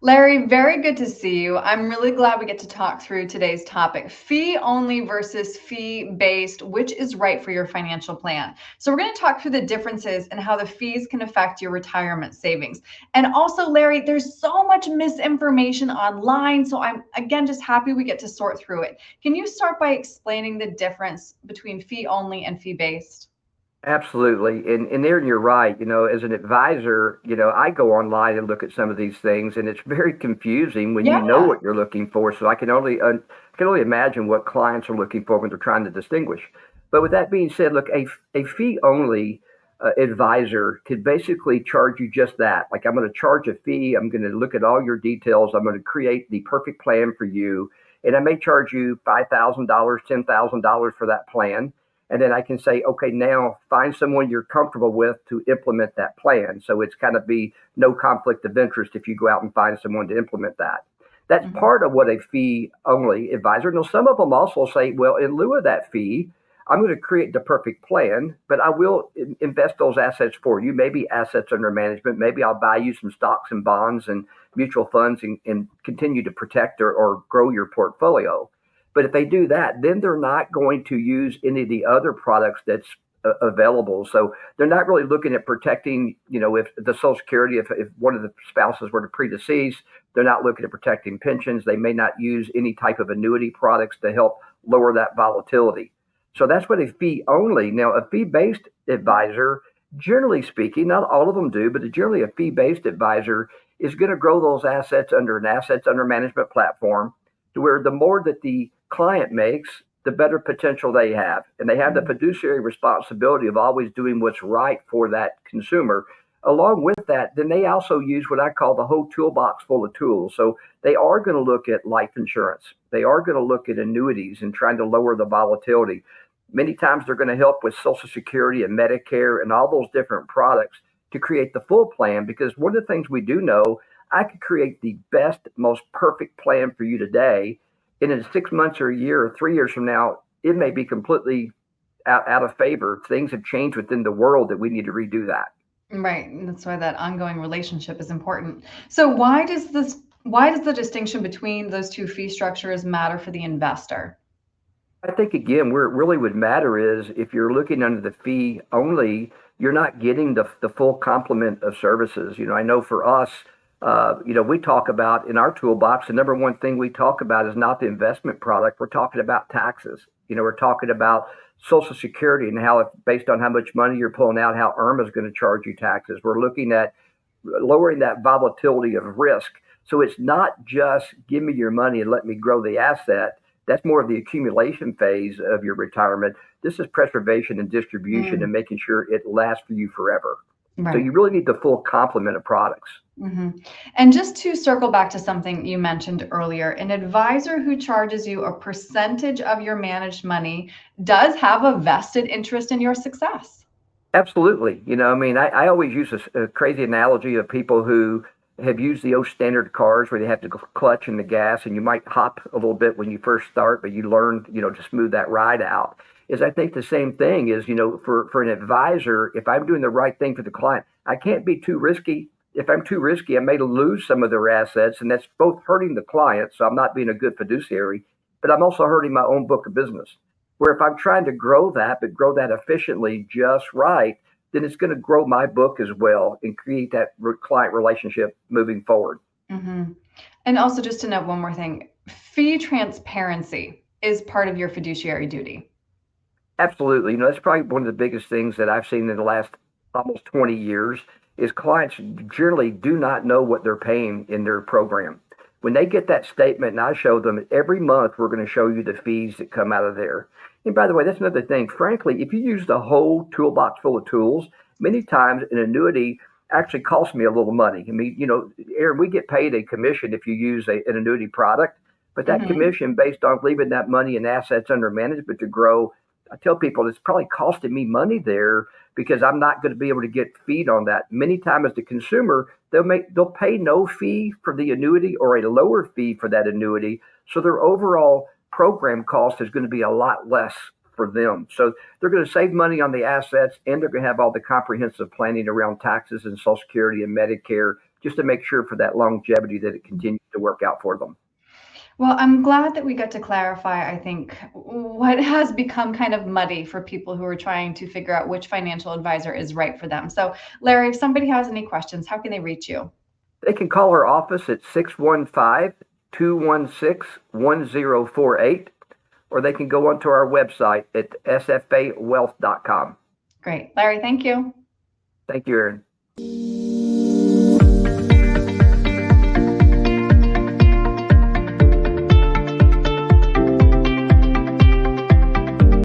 Larry, very good to see you. I'm really glad we get to talk through today's topic, fee only versus fee based, which is right for your financial plan. So, we're going to talk through the differences and how the fees can affect your retirement savings. And also, Larry, there's so much misinformation online. So, I'm again just happy we get to sort through it. Can you start by explaining the difference between fee only and fee based? Absolutely. And Aaron, you're right. As an advisor, I go online and look at some of these things, and it's very confusing when you know Yeah. what you're looking for. So I can only imagine what clients are looking for when they're trying to distinguish. But with that being said, look, a fee only advisor could basically charge you just that. Like, I'm going to charge a fee. I'm going to look at all your details. I'm going to create the perfect plan for you. And I may charge you $5,000, $10,000 for that plan. And then I can say, okay, now find someone you're comfortable with to implement that plan. So it's kind of be no conflict of interest if you go out and find someone to implement that. That's Mhm. part of what a fee only advisor. Now, some of them also say, well, in lieu of that fee, I'm going to create the perfect plan, but I will invest those assets for you, maybe assets under management. Maybe I'll buy you some stocks and bonds and mutual funds and continue to protect or grow your portfolio. But if they do that, then they're not going to use any of the other products that's available. So they're not really looking at protecting, if the Social Security, if one of the spouses were to predecease, they're not looking at protecting pensions. They may not use any type of annuity products to help lower that volatility. So that's what a fee only. Now, a fee based advisor, generally speaking, not all of them do, but generally a fee based advisor is going to grow those assets under an assets under management platform to where the more that the client makes, the better potential they have. And they have the Mhm. fiduciary responsibility of always doing what's right for that consumer. Along with that, then they also use what I call the whole toolbox full of tools. So they are going to look at life insurance. They are going to look at annuities and trying to lower the volatility. Many times they're going to help with Social Security and Medicare and all those different products to create the full plan. Because one of the things we do know, I could create the best, most perfect plan for you today. And in 6 months or a year or 3 years from now, it may be completely out of favor. Things have changed within the world that we need to redo that. Right. And that's why that ongoing relationship is important. So why does the distinction between those two fee structures matter for the investor? I think again, where it really would matter is if you're looking under the fee only, you're not getting the full complement of services. I know for us, we talk about in our toolbox, the number one thing we talk about is not the investment product. We're talking about taxes. We're talking about Social Security and how, if, based on how much money you're pulling out, how IRMA is going to charge you taxes. We're looking at lowering that volatility of risk. So it's not just give me your money and let me grow the asset. That's more of the accumulation phase of your retirement. This is preservation and distribution and Mm, making sure it lasts for you forever. So right. you really need the full complement of products. Hmm. And just to circle back to something you mentioned earlier, an advisor who charges you a percentage of your managed money does have a vested interest in your success. Absolutely. I mean, I always use a crazy analogy of people who have used the old standard cars where they have to clutch in the gas and you might hop a little bit when you first start, but you learn, to smooth that ride out. Is I think the same thing is, for an advisor, if I'm doing the right thing for the client, I can't be too risky. If I'm too risky, I may lose some of their assets, and that's both hurting the client, so I'm not being a good fiduciary, but I'm also hurting my own book of business. Where if I'm trying to grow that, but grow that efficiently just right, then it's going to grow my book as well and create that client relationship moving forward. Hmm. And also, just to note one more thing, fee transparency is part of your fiduciary duty. Absolutely. That's probably one of the biggest things that I've seen in the last almost 20 years is clients generally do not know what they're paying in their program. When they get that statement and I show them every month, we're going to show you the fees that come out of there. And by the way, that's another thing. Frankly, if you use the whole toolbox full of tools, many times an annuity actually costs me a little money. I mean, Aaron, we get paid a commission if you use an annuity product, but that Hmm. commission based on leaving that money in assets under management to grow, I tell people it's probably costing me money there because I'm not going to be able to get feed on that. Many times as the consumer, they'll pay no fee for the annuity or a lower fee for that annuity. So their overall program cost is going to be a lot less for them. So they're going to save money on the assets and they're going to have all the comprehensive planning around taxes and Social Security and Medicare just to make sure for that longevity that it continues to work out for them. Well, I'm glad that we got to clarify, I think, what has become kind of muddy for people who are trying to figure out which financial advisor is right for them. So, Larry, if somebody has any questions, how can they reach you? They can call our office at 615-216-1048, or they can go onto our website at sfawealth.com. Great. Larry, thank you. Thank you, Erin.